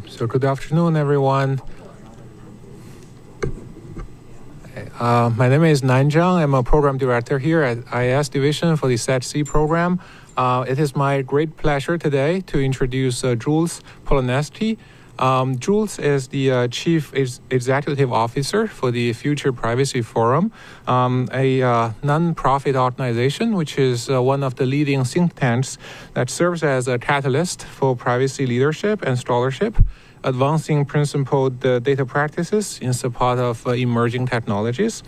So good afternoon, everyone. My name is Nanjiang. I'm a program director here at IS Division for the SET-C program. It is my great pleasure today to introduce Jules Polonetsky. Jules is the Chief Executive Officer for the Future Privacy Forum, a non-profit organization which is one of the leading think tanks that serves as a catalyst for privacy leadership and scholarship, advancing principled data practices in support of emerging technologies.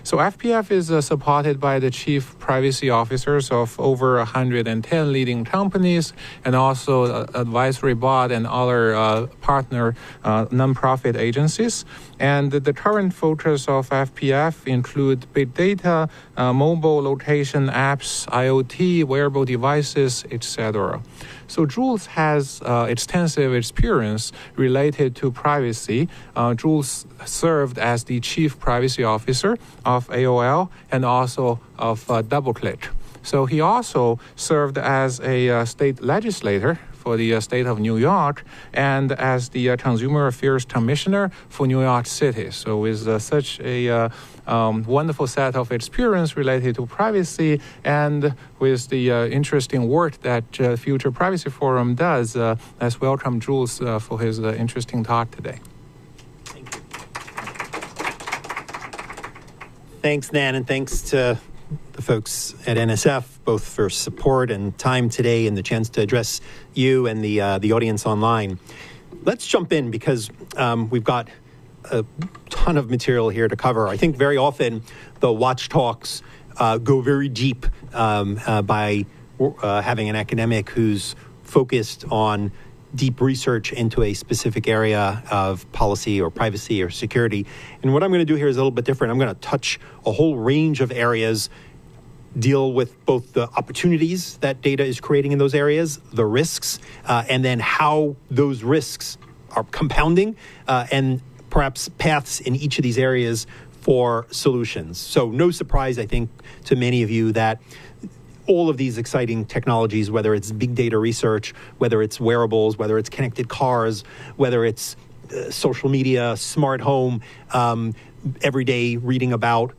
So FPF is supported by the chief privacy officers of over 110 leading companies and also advisory board and other partner nonprofit agencies. And the current focus of FPF include big data, mobile location apps, IoT, wearable devices, etc. So Jules has extensive experience related to privacy. Jules served as the chief privacy officer of AOL and also of DoubleClick. So he also served as a state legislator for the state of New York and as the Consumer Affairs Commissioner for New York City. So with such a wonderful set of experience related to privacy and with the interesting work that Future Privacy Forum does, let's welcome Jules for his interesting talk today. Thank you. Thanks, Nan, and thanks to the folks at NSF, both for support and time today and the chance to address you and the audience online. Let's jump in because we've got a ton of material here to cover. I think very often the watch talks go very deep by having an academic who's focused on deep research into a specific area of policy or privacy or security. And what I'm going to do here is a little bit different. I'm going to touch a whole range of areas, deal with both the opportunities that data is creating in those areas, the risks, and then how those risks are compounding, and perhaps paths in each of these areas for solutions. So no surprise, I think, to many of you that all of these exciting technologies, whether it's big data research, whether it's wearables, whether it's connected cars, whether it's social media, smart home, every day reading about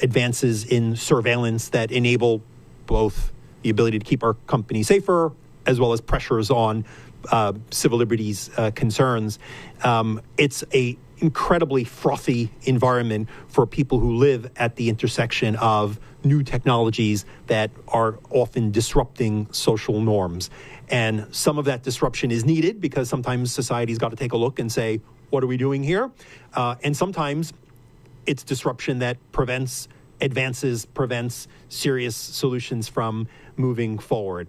advances in surveillance that enable both the ability to keep our company safer as well as pressures on civil liberties concerns. It's a incredibly frothy environment for people who live at the intersection of new technologies that are often disrupting social norms. And some of that disruption is needed because sometimes society's got to take a look and say, what are we doing here? And sometimes it's disruption that prevents advances, prevents serious solutions from moving forward.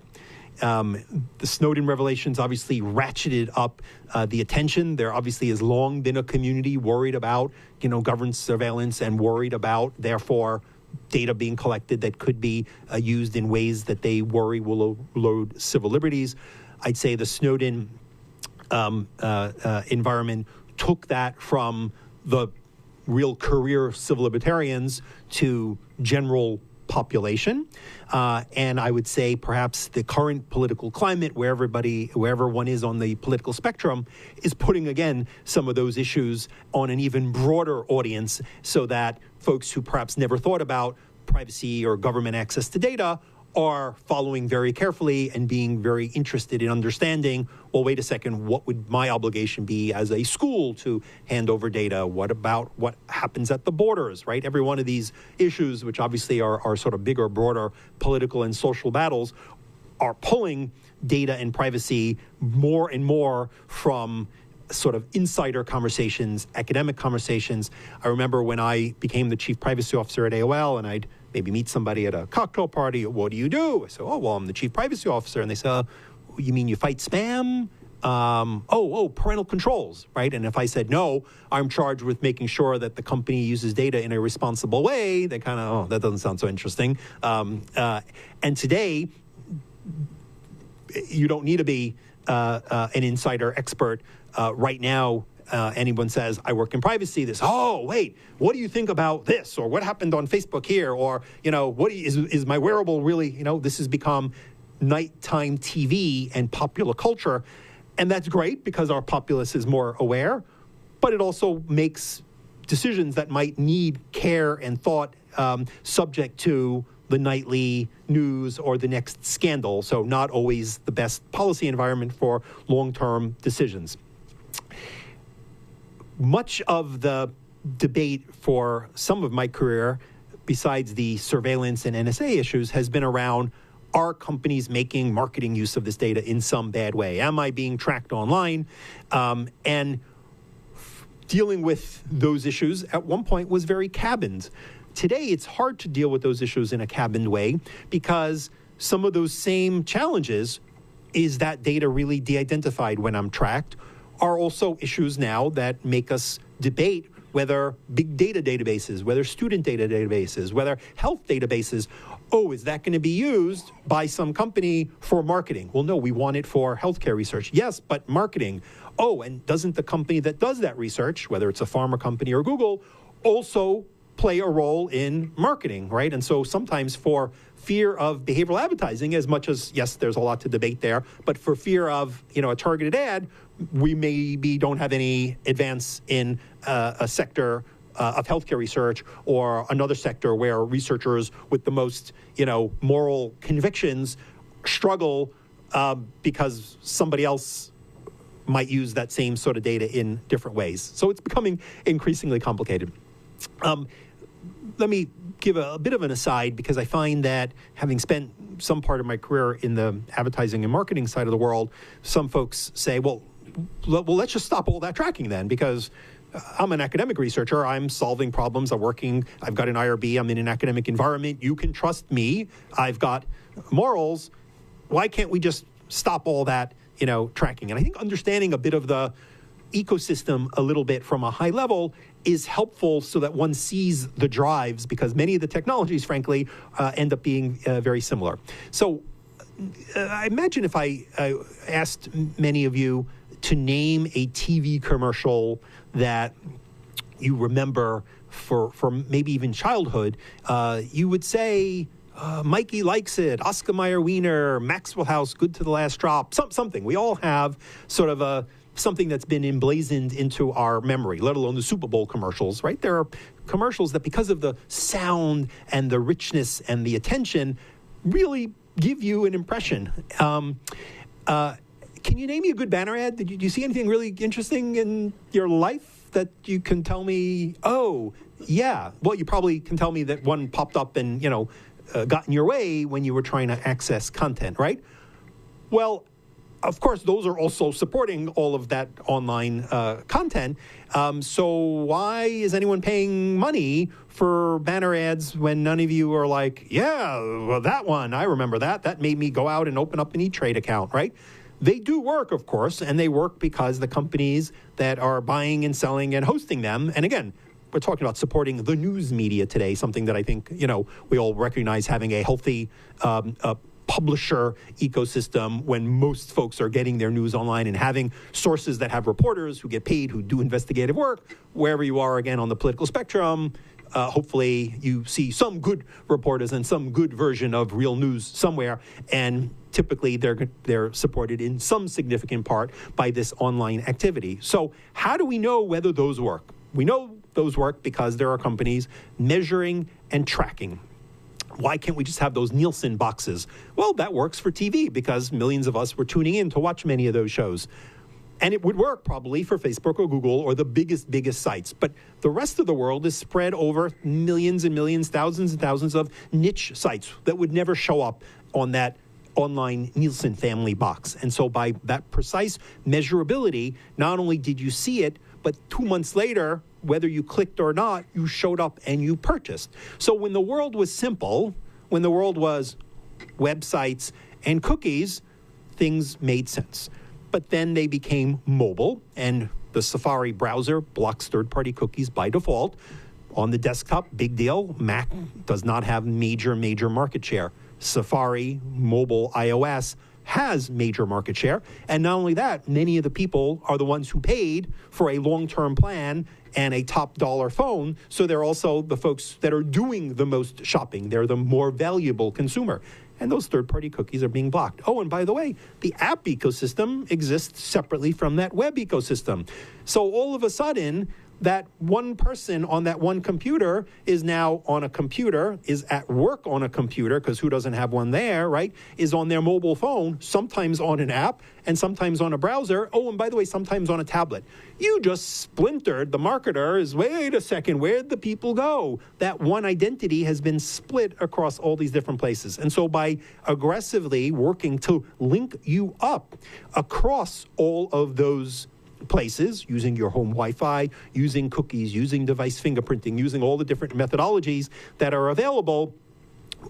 The Snowden revelations obviously ratcheted up the attention. There obviously has long been a community worried about, government surveillance and worried about, therefore, data being collected that could be used in ways that they worry will erode civil liberties. I'd say the Snowden environment took that from the real career civil libertarians to general population. And I would say perhaps the current political climate wherever one is on the political spectrum is putting, again, some of those issues on an even broader audience so that folks who perhaps never thought about privacy or government access to data are following very carefully and being very interested in understanding, well, wait a second, what would my obligation be as a school to hand over data? What about what happens at the borders, right? Every one of these issues, which obviously are sort of bigger, broader political and social battles, are pulling data and privacy more and more from sort of insider conversations, academic conversations. I remember when I became the chief privacy officer at AOL and I'd maybe meet somebody at a cocktail party. What do you do? I said, oh, well, I'm the chief privacy officer. And they said, you mean you fight spam? Parental controls, right? And if I said, no, I'm charged with making sure that the company uses data in a responsible way, they kind of, that doesn't sound so interesting. And today, you don't need to be an insider expert. Right now, anyone says, I work in privacy, wait, what do you think about this? Or what happened on Facebook here? Or, is my wearable really, this has become nighttime TV and popular culture. And that's great because our populace is more aware, but it also makes decisions that might need care and thought subject to the nightly news or the next scandal. So not always the best policy environment for long-term decisions. Much of the debate for some of my career, besides the surveillance and NSA issues, has been around, are companies making marketing use of this data in some bad way? Am I being tracked online? And dealing with those issues at one point was very cabined. Today, it's hard to deal with those issues in a cabined way because some of those same challenges, is that data really de-identified when I'm tracked, are also issues now that make us debate whether big data databases, whether student data databases, whether health databases, is that going to be used by some company for marketing? Well, no, we want it for healthcare research. Yes, but marketing. And doesn't the company that does that research, whether it's a pharma company or Google, also play a role in marketing, right? And so sometimes for fear of behavioral advertising, as much as, yes, there's a lot to debate there, but for fear of, a targeted ad, we maybe don't have any advance in a sector of healthcare research or another sector where researchers with the most, moral convictions struggle because somebody else might use that same sort of data in different ways. So it's becoming increasingly complicated. Let me give a bit of an aside because I find that having spent some part of my career in the advertising and marketing side of the world, some folks say, well, let's just stop all that tracking then, because I'm an academic researcher. I'm solving problems. I've got an IRB. I'm in an academic environment. You can trust me. I've got morals. Why can't we just stop all that, tracking? And I think understanding a bit of the ecosystem a little bit from a high level is helpful so that one sees the drives, because many of the technologies, frankly, end up being very similar. So I imagine if I asked many of you to name a TV commercial that you remember for maybe even childhood, you would say Mikey Likes It, Oscar Mayer Wiener, Maxwell House, Good to the Last Drop, something. We all have sort of something that's been emblazoned into our memory, let alone the Super Bowl commercials, right? There are commercials that, because of the sound and the richness and the attention, really give you an impression. Can you name me a good banner ad? Did you see anything really interesting in your life that you can tell me, yeah. Well, you probably can tell me that one popped up and, got in your way when you were trying to access content, right? Well, of course, those are also supporting all of that online content. So why is anyone paying money for banner ads when none of you are like, yeah, well, that one, I remember that. That made me go out and open up an E-Trade account, right? They do work, of course, and they work because the companies that are buying and selling and hosting them, and again, we're talking about supporting the news media today, something that I think, we all recognize having a healthy publisher ecosystem when most folks are getting their news online and having sources that have reporters who get paid, who do investigative work, wherever you are, again, on the political spectrum. Hopefully you see some good reporters and some good version of real news somewhere, and typically they're supported in some significant part by this online activity. So how do we know whether those work? We know those work because there are companies measuring and tracking. Why can't we just have those Nielsen boxes? Well, that works for TV because millions of us were tuning in to watch many of those shows. And it would work probably for Facebook or Google or the biggest sites. But the rest of the world is spread over millions and millions, thousands and thousands of niche sites that would never show up on that online Nielsen family box. And so by that precise measurability, not only did you see it, but 2 months later, whether you clicked or not, you showed up and you purchased. So when the world was simple, when the world was websites and cookies, things made sense. But then they became mobile, and the Safari browser blocks third-party cookies by default. On the desktop, big deal. Mac does not have major market share. Safari, mobile, iOS has major market share. And not only that, many of the people are the ones who paid for a long-term plan and a top dollar phone. So they're also the folks that are doing the most shopping. They're the more valuable consumer. and those third-party cookies are being blocked. Oh, and by the way, the app ecosystem exists separately from that web ecosystem. So all of a sudden, that one person on that one computer is now on a computer, is at work on a computer, because who doesn't have one there, right? Is on their mobile phone, sometimes on an app, and sometimes on a browser. Oh, and by the way, sometimes on a tablet. You just splintered. The marketer is, wait a second, where'd the people go? That one identity has been split across all these different places. And so by aggressively working to link you up across all of those places, using your home Wi-Fi, using cookies, using device fingerprinting, using all the different methodologies that are available,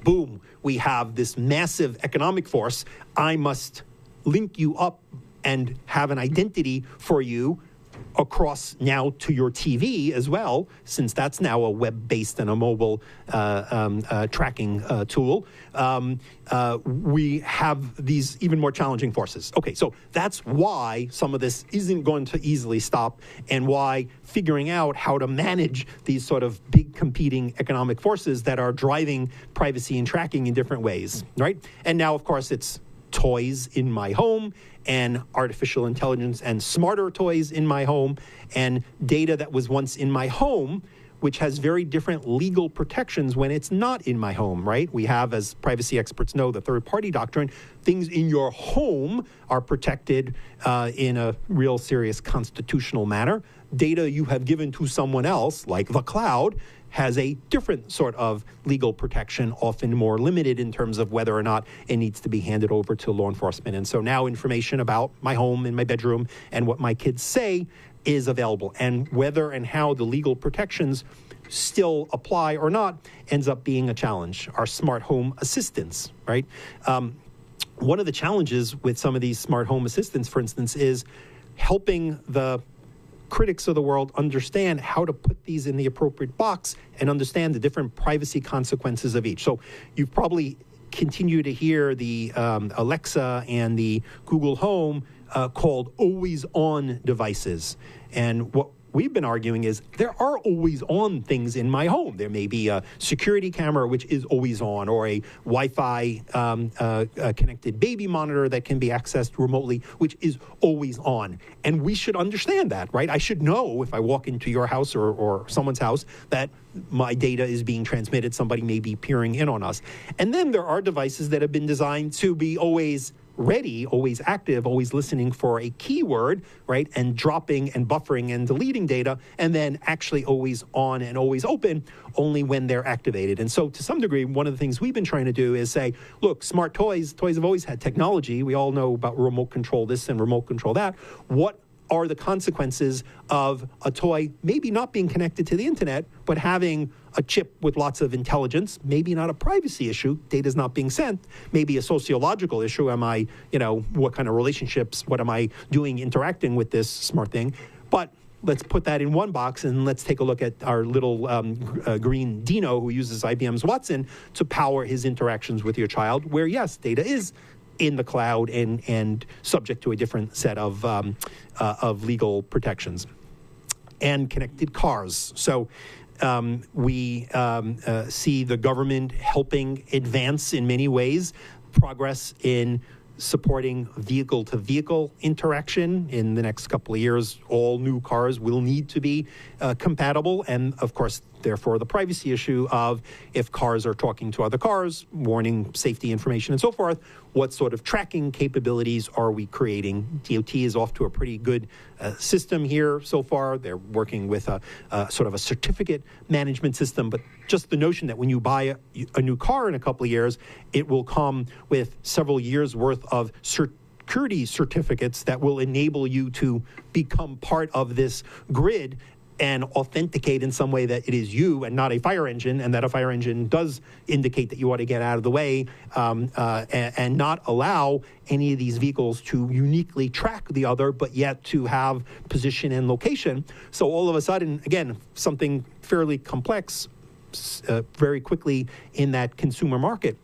boom, we have this massive economic force. I must link you up and have an identity for you across now to your TV as well, since that's now a web-based and a mobile tracking tool. We have these even more challenging forces. Okay, so that's why some of this isn't going to easily stop, and why figuring out how to manage these sort of big competing economic forces that are driving privacy and tracking in different ways, right? And now, of course, it's toys in my home, and artificial intelligence and smarter toys in my home, and data that was once in my home, which has very different legal protections when it's not in my home, right? We have, as privacy experts know, the third-party doctrine. Things in your home are protected in a real serious constitutional manner. Data you have given to someone else, like the cloud, has a different sort of legal protection, often more limited in terms of whether or not it needs to be handed over to law enforcement. And so now information about my home and my bedroom and what my kids say is available. And whether and how the legal protections still apply or not ends up being a challenge. Our smart home assistants, right? One of the challenges with some of these smart home assistants, for instance, is helping the critics of the world understand how to put these in the appropriate box and understand the different privacy consequences of each. So you've probably continued to hear the Alexa and the Google Home called always-on devices. And what we've been arguing is there are always-on things in my home. There may be a security camera, which is always on, or a Wi-Fi connected baby monitor that can be accessed remotely, which is always on. And we should understand that, right? I should know if I walk into your house or someone's house that my data is being transmitted. Somebody may be peering in on us. And then there are devices that have been designed to be always ready, always active, always listening for a keyword, right? And dropping and buffering and deleting data, and then actually always on and always open only when they're activated. And so to some degree, one of the things we've been trying to do is say, look, smart toys have always had technology. We all know about remote control this and remote control that. What are the consequences of a toy maybe not being connected to the internet, but having a chip with lots of intelligence? Maybe not a privacy issue, data's not being sent, maybe a sociological issue. Am I, what kind of relationships, what am I doing interacting with this smart thing? But let's put that in one box, and let's take a look at our little green Dino who uses IBM's Watson to power his interactions with your child, where yes, data is in the cloud and subject to a different set of legal protections. And connected cars. So we see the government helping advance in many ways progress in supporting vehicle-to-vehicle interaction. In the next couple of years, all new cars will need to be compatible, and of course, therefore, the privacy issue of if cars are talking to other cars, warning safety information and so forth, what sort of tracking capabilities are we creating? DOT is off to a pretty good system here so far. They're working with a sort of a certificate management system, but just the notion that when you buy a new car in a couple of years, it will come with several years worth of security certificates that will enable you to become part of this grid and authenticate in some way that it is you and not a fire engine, and that a fire engine does indicate that you ought to get out of the way, and not allow any of these vehicles to uniquely track the other, but yet to have position and location. So all of a sudden, again, something fairly complex very quickly in that consumer market.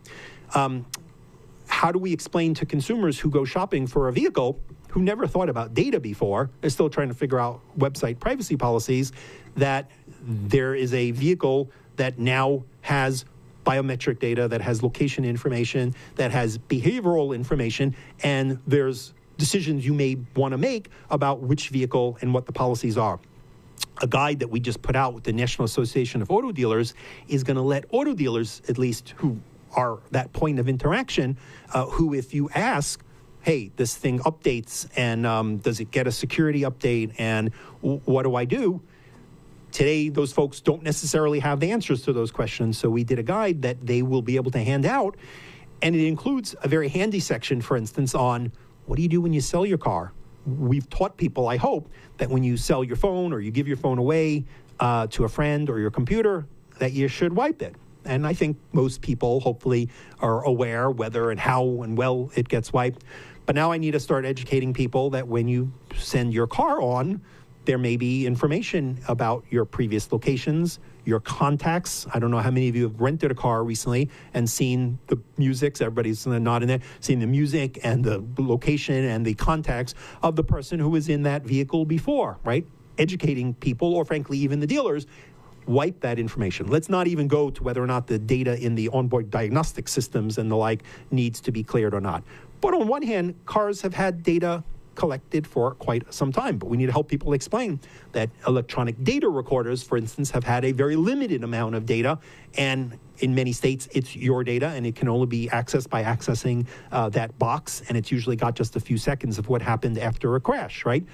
How do we explain to consumers who go shopping for a vehicle who never thought about data before, they're still trying to figure out website privacy policies, that there is a vehicle that now has biometric data, that has location information, that has behavioral information, and there's decisions you may want to make about which vehicle and what the policies are. A guide that we just put out with the National Association of Auto Dealers is going to let auto dealers, at least who are that point of interaction, who if you ask, hey, this thing updates, and does it get a security update, and what do I do? Today, those folks don't necessarily have the answers to those questions, so we did a guide that they will be able to hand out, and it includes a very handy section, for instance, on what do you do when you sell your car? We've taught people, I hope, that when you sell your phone or you give your phone away to a friend or your computer, that you should wipe it. And I think most people, hopefully, are aware whether and how and well it gets wiped. But now I need to start educating people that when you send your car on, there may be information about your previous locations, your contacts. I don't know how many of you have rented a car recently and seen the music. Everybody's nodding there. Seen the music and the location and the contacts of the person who was in that vehicle before, right? Educating people, or frankly, even the dealers, wipe that information. Let's not even go to whether or not the data in the onboard diagnostic systems and the like needs to be cleared or not. But on one hand, cars have had data collected for quite some time, but we need to help people explain that electronic data recorders, for instance, have had a very limited amount of data, and in many states it's your data and it can only be accessed by accessing that box, and it's usually got just a few seconds of what happened after a crash, right?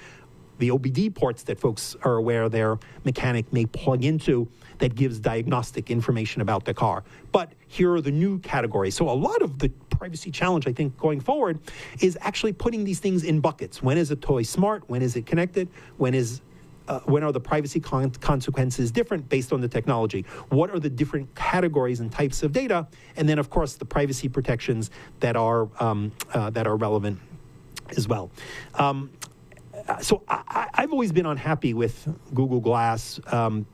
The OBD ports that folks are aware their mechanic may plug into that gives diagnostic information about the car. But here are the new categories. So a lot of the privacy challenge, I think, going forward is actually putting these things in buckets. When is a toy smart? When is it connected? When are the privacy consequences different based on the technology? What are the different categories and types of data? And then, of course, the privacy protections that are relevant as well. So I've always been unhappy with Google Glass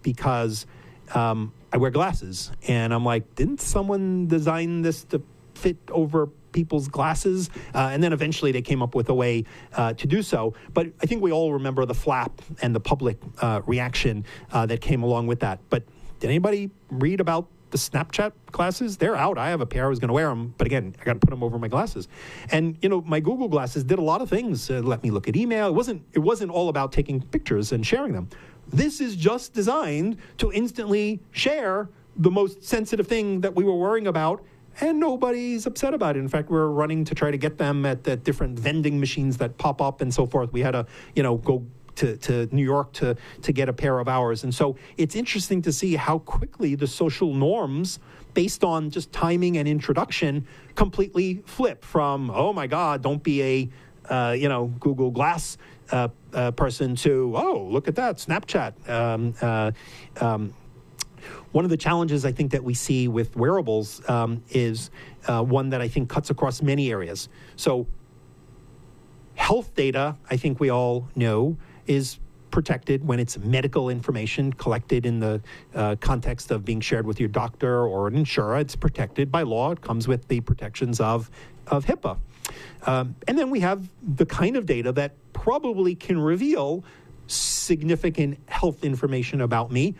because I wear glasses, and I'm like, didn't someone design this to fit over people's glasses? And then eventually they came up with a way to do so. But I think we all remember the flap and the public reaction that came along with that. But did anybody read about the Snapchat glasses? They're out. I have a pair. I was going to wear them, but again, I got to put them over my glasses. And my Google glasses did a lot of things. Let me look at email. It wasn't all about taking pictures and sharing them. This is just designed to instantly share the most sensitive thing that we were worrying about, and nobody's upset about it. In fact, we're running to try to get them at different vending machines that pop up and so forth. We had to, go to New York to get a pair of ours. And so it's interesting to see how quickly the social norms based on just timing and introduction completely flip from, oh my God, don't be a Google Glass person to, oh, look at that, Snapchat. One of the challenges I think that we see with wearables is one that I think cuts across many areas. So health data, I think we all know, is protected when it's medical information collected in the context of being shared with your doctor or an insurer. It's protected by law. It comes with the protections of HIPAA. And then we have the kind of data that probably can reveal significant health information about me,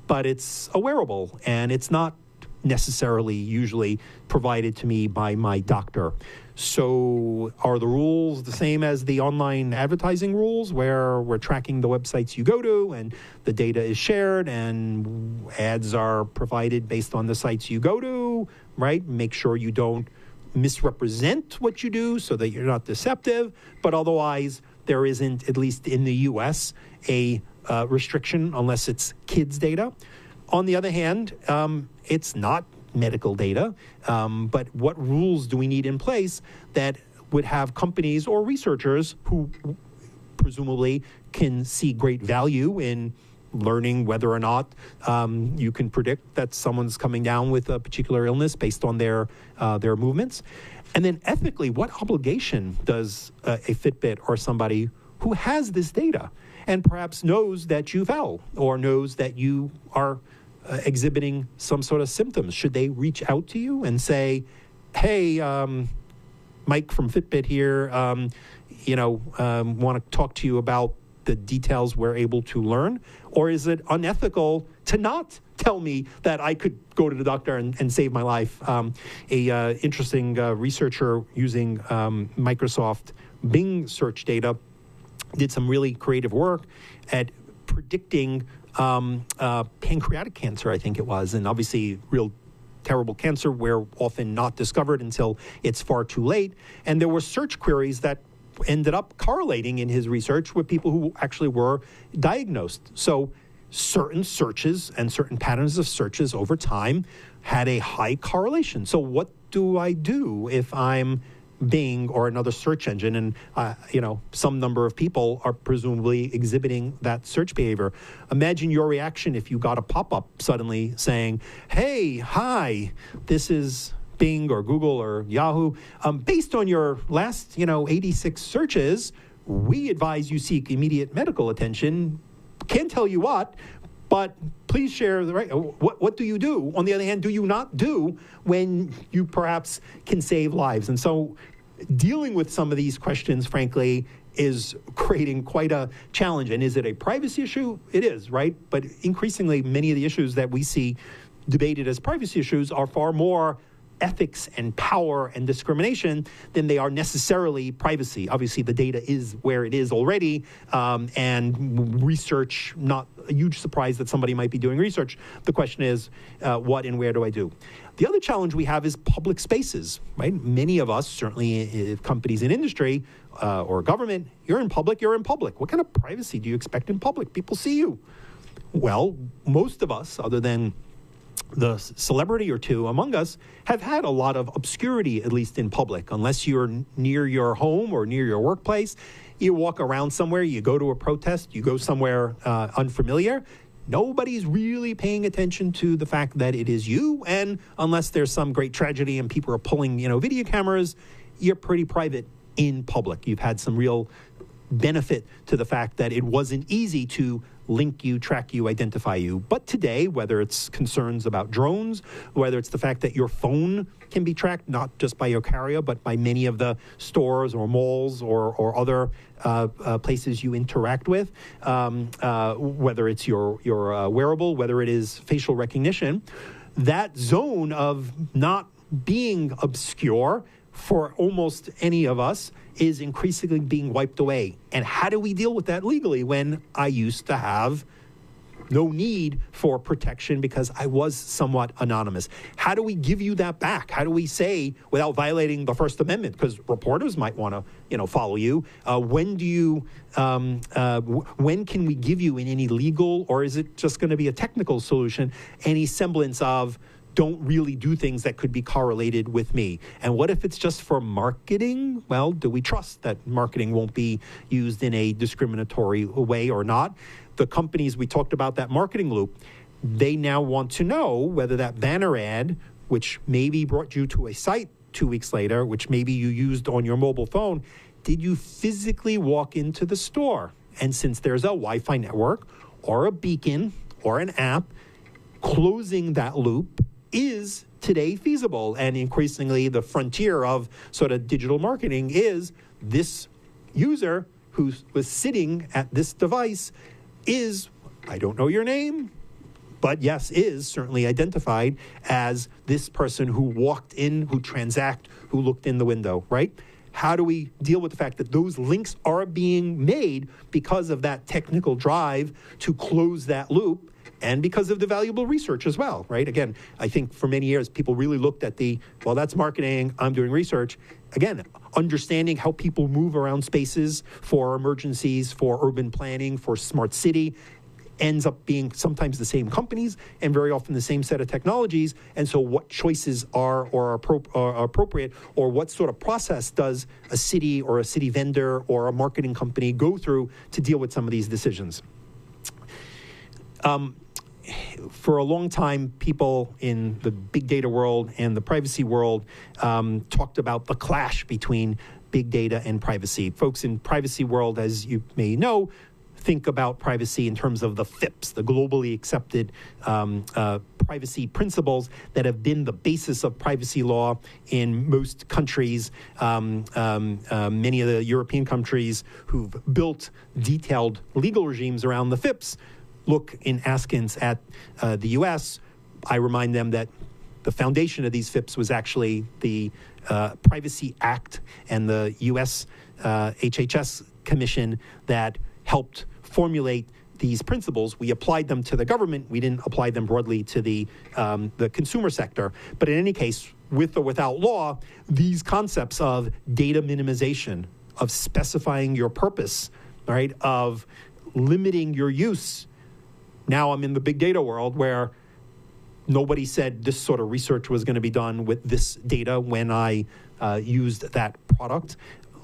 but it's a wearable, and it's not necessarily usually provided to me by my doctor. So are the rules the same as the online advertising rules, where we're tracking the websites you go to and the data is shared and ads are provided based on the sites you go to, right? Make sure you don't misrepresent what you do so that you're not deceptive, but otherwise there isn't, at least in the US, a restriction unless it's kids data. On the other hand, it's not medical data, but what rules do we need in place that would have companies or researchers who presumably can see great value in learning whether or not you can predict that someone's coming down with a particular illness based on their movements? And then ethically, what obligation does a Fitbit or somebody who has this data and perhaps knows that you fell or knows that you are exhibiting some sort of symptoms, should they reach out to you and say, hey, Mike from Fitbit here, want to talk to you about the details we're able to learn? Or is it unethical to not tell me that I could go to the doctor and save my life? Interesting researcher using Microsoft Bing search data did some really creative work at predicting pancreatic cancer, I think it was, and obviously real terrible cancer where often not discovered until it's far too late. And there were search queries that ended up correlating in his research with people who actually were diagnosed. So certain searches and certain patterns of searches over time had a high correlation. So what do I do if I'm Bing or another search engine, and some number of people are presumably exhibiting that search behavior? Imagine your reaction if you got a pop-up suddenly saying, "Hey, hi, this is Bing or Google or Yahoo. Based on your last, 86 searches, we advise you seek immediate medical attention. Can't tell you what, but please share the right. What do you do? On the other hand, do you not do when you perhaps can save lives?" And so dealing with some of these questions, frankly, is creating quite a challenge. And is it a privacy issue? It is, right? But increasingly, many of the issues that we see debated as privacy issues are far more ethics and power and discrimination than they are necessarily privacy. Obviously, the data is where it is already, and research, not a huge surprise that somebody might be doing research. The question is, what and where do I do? The other challenge we have is public spaces, right? Many of us, certainly companies in industry or government, you're in public. What kind of privacy do you expect in public? People see you. Well, most of us, other than the celebrity or two among us, have had a lot of obscurity, at least in public. Unless you're near your home or near your workplace, you walk around somewhere, you go to a protest, you go somewhere unfamiliar, nobody's really paying attention to the fact that it is you. And unless there's some great tragedy and people are pulling, video cameras, you're pretty private in public. You've had some real benefit to the fact that it wasn't easy to link you, track you, identify you. But today, whether it's concerns about drones, whether it's the fact that your phone can be tracked, not just by your carrier, but by many of the stores or malls or other places you interact with, whether it's your wearable, whether it is facial recognition, that zone of not being obscure for almost any of us is increasingly being wiped away. And how do we deal with that legally when I used to have no need for protection because I was somewhat anonymous? How do we give you that back? How do we say, without violating the First Amendment, because reporters might want to, follow you, when can we give you in any legal, or is it just going to be a technical solution, any semblance of don't really do things that could be correlated with me? And what if it's just for marketing? Well, do we trust that marketing won't be used in a discriminatory way or not? The companies, we talked about that marketing loop, they now want to know whether that banner ad, which maybe brought you to a site 2 weeks later, which maybe you used on your mobile phone, did you physically walk into the store? And since there's a Wi-Fi network or a beacon or an app, closing that loop is today feasible. And increasingly, the frontier of sort of digital marketing is this user who was sitting at this device is, I don't know your name, but yes, is certainly identified as this person who walked in, who transacted, who looked in the window, right? How do we deal with the fact that those links are being made because of that technical drive to close that loop? And because of the valuable research as well, right? Again, I think for many years, people really looked at well, that's marketing, I'm doing research. Again, understanding how people move around spaces for emergencies, for urban planning, for smart city, ends up being sometimes the same companies and very often the same set of technologies. And so what choices are appropriate, or what sort of process does a city or a city vendor or a marketing company go through to deal with some of these decisions? For a long time, people in the big data world and the privacy world talked about the clash between big data and privacy. Folks in privacy world, as you may know, think about privacy in terms of the FIPS, the globally accepted privacy principles that have been the basis of privacy law in most countries. Many of the European countries who've built detailed legal regimes around the FIPS look askance at the U.S. I remind them that the foundation of these FIPS was actually the Privacy Act and the U.S. HHS Commission that helped formulate these principles. We applied them to the government. We didn't apply them broadly to the consumer sector. But in any case, with or without law, these concepts of data minimization, of specifying your purpose, right, of limiting your use. Now I'm in the big data world where nobody said this sort of research was going to be done with this data when I used that product.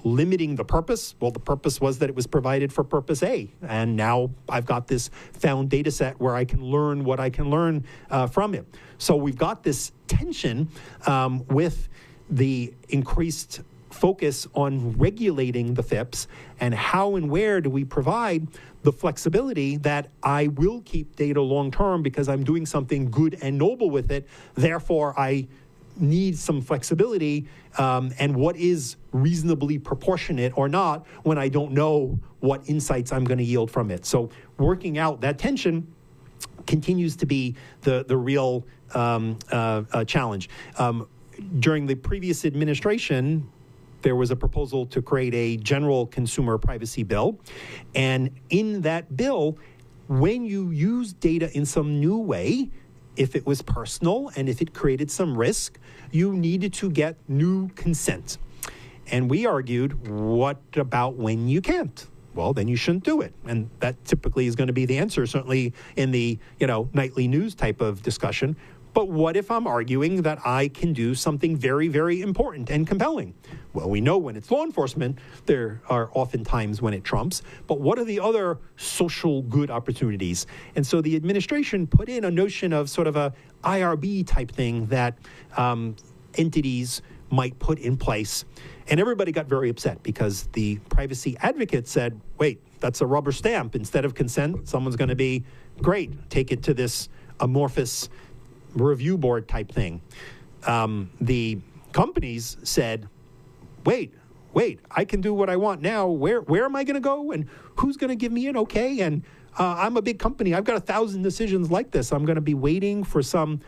Limiting the purpose, well, the purpose was that it was provided for purpose A. And now I've got this found data set where I can learn what I can learn from it. So we've got this tension with the increased focus on regulating the FIPS, and how and where do we provide the flexibility that I will keep data long term because I'm doing something good and noble with it. Therefore, I need some flexibility, and what is reasonably proportionate or not when I don't know what insights I'm going to yield from it. So working out that tension continues to be the real challenge. During the previous administration, there was a proposal to create a general consumer privacy bill. And in that bill, when you use data in some new way, if it was personal and if it created some risk, you needed to get new consent. And we argued, what about when you can't? Well, then you shouldn't do it. And that typically is going to be the answer, certainly in the nightly news type of discussion. But what if I'm arguing that I can do something very, very important and compelling? Well, we know when it's law enforcement, there are often times when it trumps. But what are the other social good opportunities? And so the administration put in a notion of sort of a IRB type thing that entities might put in place. And everybody got very upset because the privacy advocates said, wait, that's a rubber stamp. Instead of consent, someone's going to be, great, take it to this amorphous review board type thing. The companies said, wait, I can do what I want now. Where am I going to go? And who's going to give me an okay? And I'm a big company. I've got 1,000 decisions like this. I'm going to be waiting for some,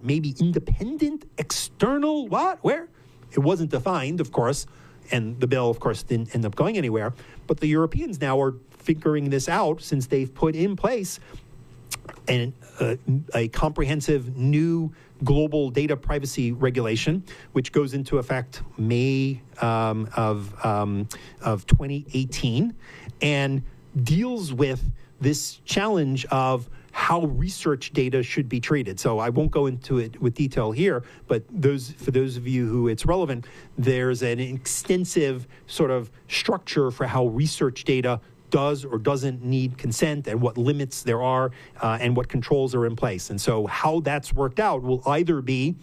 maybe independent, external, where? It wasn't defined, of course. And the bill, of course, didn't end up going anywhere. But the Europeans now are figuring this out since they've put in place a comprehensive new global data privacy regulation, which goes into effect May of 2018, and deals with this challenge of how research data should be treated. So I won't go into it with detail here, but for those of you who it's relevant, there's an extensive sort of structure for how research data does or doesn't need consent, and what limits there are, and what controls are in place. And so how that's worked out will either be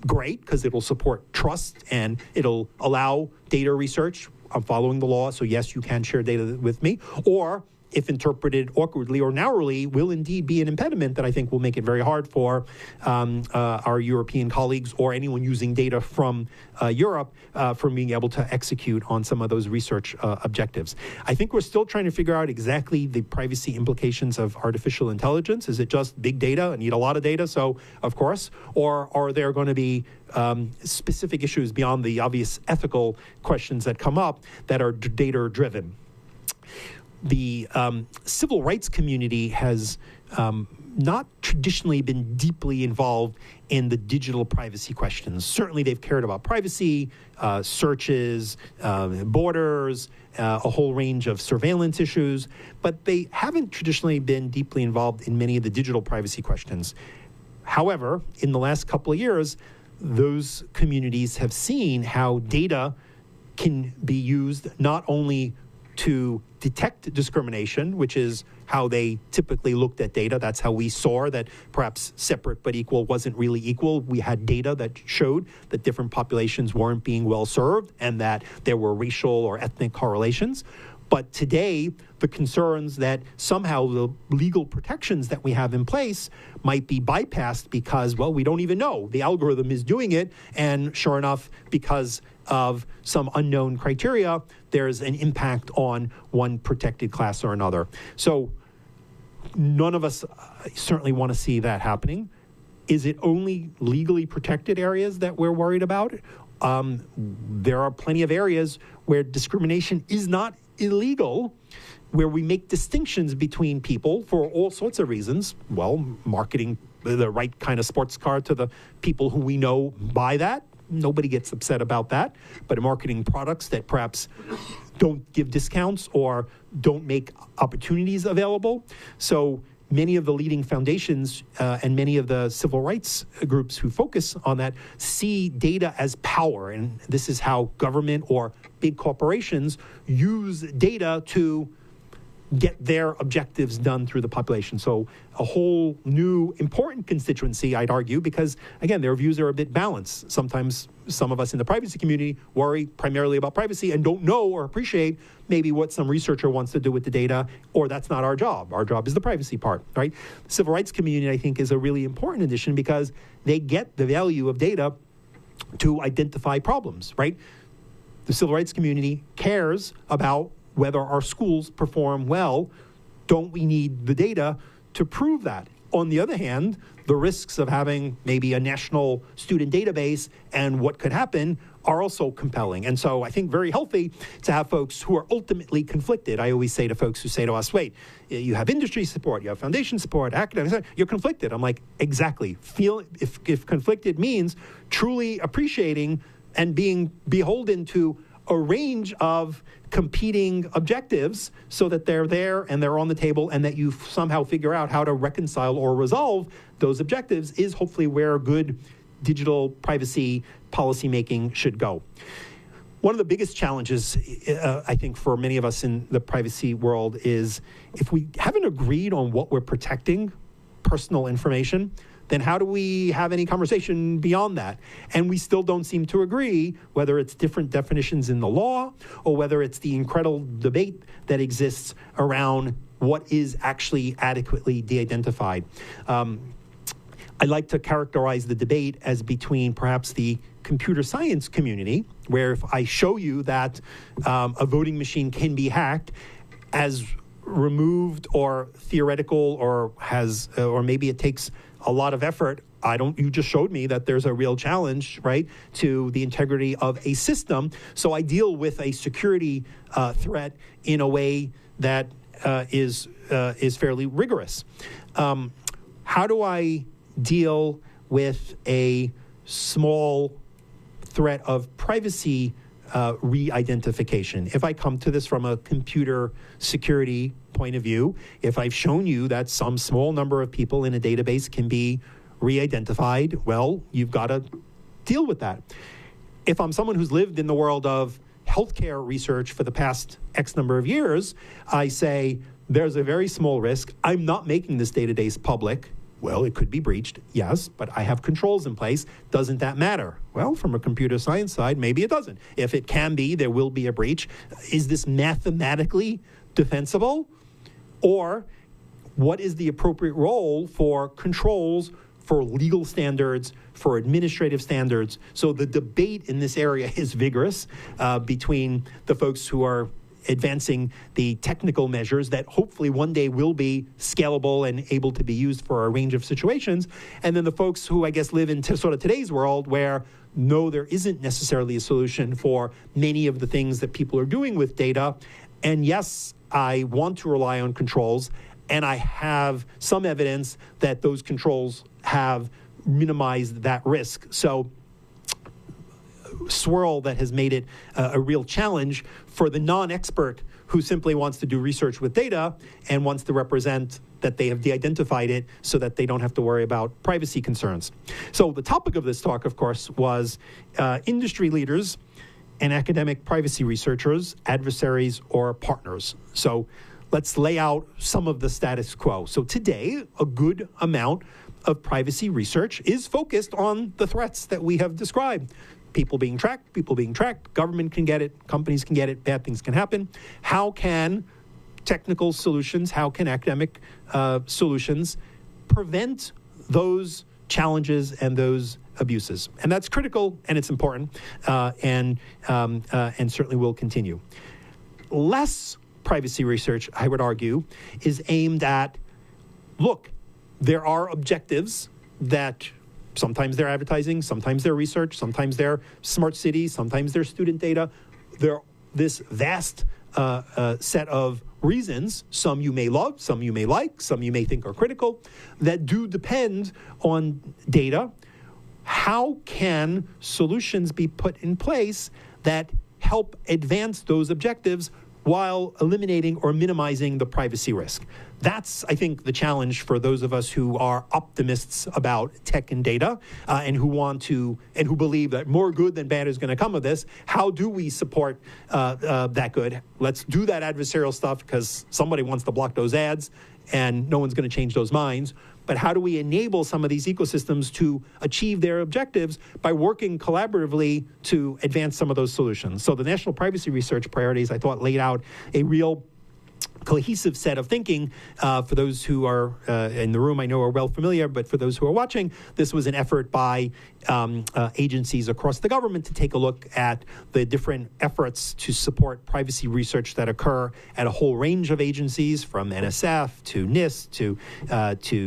great because it'll support trust and it'll allow data research. I'm following the law, so yes, you can share data with me. Or if interpreted awkwardly or narrowly, will indeed be an impediment that I think will make it very hard for our European colleagues or anyone using data from Europe from being able to execute on some of those research objectives. I think we're still trying to figure out exactly the privacy implications of artificial intelligence. Is it just big data and need a lot of data? So, of course, or are there going to be specific issues beyond the obvious ethical questions that come up that are data-driven? The civil rights community has not traditionally been deeply involved in the digital privacy questions. Certainly they've cared about privacy, searches, borders, a whole range of surveillance issues, but they haven't traditionally been deeply involved in many of the digital privacy questions. However, in the last couple of years, those communities have seen how data can be used not only to detect discrimination, which is how they typically looked at data. That's how we saw that perhaps separate but equal wasn't really equal. We had data that showed that different populations weren't being well served and that there were racial or ethnic correlations. But today, the concerns that somehow the legal protections that we have in place might be bypassed because, well, we don't even know. The algorithm is doing it, and sure enough, because of some unknown criteria, there's an impact on one protected class or another. So none of us certainly want to see that happening. Is it only legally protected areas that we're worried about? There are plenty of areas where discrimination is not illegal, where we make distinctions between people for all sorts of reasons. Well, marketing the right kind of sports car to the people who we know buy that. Nobody gets upset about that. But marketing products that perhaps don't give discounts or don't make opportunities available. So many of the leading foundations and many of the civil rights groups who focus on that see data as power. And this is how government or big corporations use data to get their objectives done through the population. So a whole new important constituency, I'd argue, because, again, their views are a bit balanced. Sometimes some of us in the privacy community worry primarily about privacy and don't know or appreciate maybe what some researcher wants to do with the data, or that's not our job. Our job is the privacy part, right? The civil rights community, I think, is a really important addition because they get the value of data to identify problems, right? The civil rights community cares about whether our schools perform well. Don't we need the data to prove that? On the other hand, the risks of having maybe a national student database and what could happen are also compelling. And so I think very healthy to have folks who are ultimately conflicted. I always say to folks who say to us, wait, you have industry support, you have foundation support, academic support, you're conflicted. I'm like, exactly. If conflicted means truly appreciating and being beholden to a range of competing objectives so that they're there and they're on the table and that you somehow figure out how to reconcile or resolve those objectives is hopefully where good digital privacy policymaking should go. One of the biggest challenges, I think, for many of us in the privacy world is if we haven't agreed on what we're protecting, personal information, then how do we have any conversation beyond that? And we still don't seem to agree, whether it's different definitions in the law or whether it's the incredible debate that exists around what is actually adequately de-identified. I like to characterize the debate as between perhaps the computer science community, where if I show you that a voting machine can be hacked, as removed or theoretical or maybe it takes a lot of effort, you just showed me that there's a real challenge, right, to the integrity of a system. So I deal with a security threat in a way that is fairly rigorous. How do I deal with a small threat of privacy re-identification? If I come to this from a computer security point of view, if I've shown you that some small number of people in a database can be re-identified, well, you've got to deal with that. If I'm someone who's lived in the world of healthcare research for the past X number of years, I say there's a very small risk. I'm not making this database public. Well, it could be breached, yes, but I have controls in place. Doesn't that matter? Well, from a computer science side, maybe it doesn't. If it can be, there will be a breach. Is this mathematically defensible? Or what is the appropriate role for controls, for legal standards, for administrative standards? So the debate in this area is vigorous between the folks who are advancing the technical measures that hopefully one day will be scalable and able to be used for a range of situations. And then the folks who, I guess, live in sort of today's world where, no, there isn't necessarily a solution for many of the things that people are doing with data. And yes, I want to rely on controls, and I have some evidence that those controls have minimized that risk. So swirl that has made it a real challenge for the non-expert who simply wants to do research with data and wants to represent that they have de-identified it so that they don't have to worry about privacy concerns. So the topic of this talk, of course, was industry leaders and academic privacy researchers, adversaries or partners. So let's lay out some of the status quo. So today, a good amount of privacy research is focused on the threats that we have described. people being tracked, government can get it, companies can get it, bad things can happen. How can technical solutions, how can academic solutions prevent those challenges and those abuses? And that's critical, and it's important, and certainly will continue. Less privacy research, I would argue, is aimed at, look, there are objectives that sometimes they're advertising, sometimes they're research, sometimes they're smart cities, sometimes they're student data. They're this vast set of reasons, some you may love, some you may like, some you may think are critical, that do depend on data. How can solutions be put in place that help advance those objectives while eliminating or minimizing the privacy risk? That's, I think, the challenge for those of us who are optimists about tech and data, and who want to, and who believe that more good than bad is going to come of this. How do we support that good? Let's do that adversarial stuff because somebody wants to block those ads, and no one's going to change those minds. But how do we enable some of these ecosystems to achieve their objectives by working collaboratively to advance some of those solutions? So the National Privacy Research Priorities, I thought, laid out a real cohesive set of thinking. For those who are in the room, I know are well familiar, but for those who are watching, this was an effort by agencies across the government to take a look at the different efforts to support privacy research that occur at a whole range of agencies, from NSF to NIST to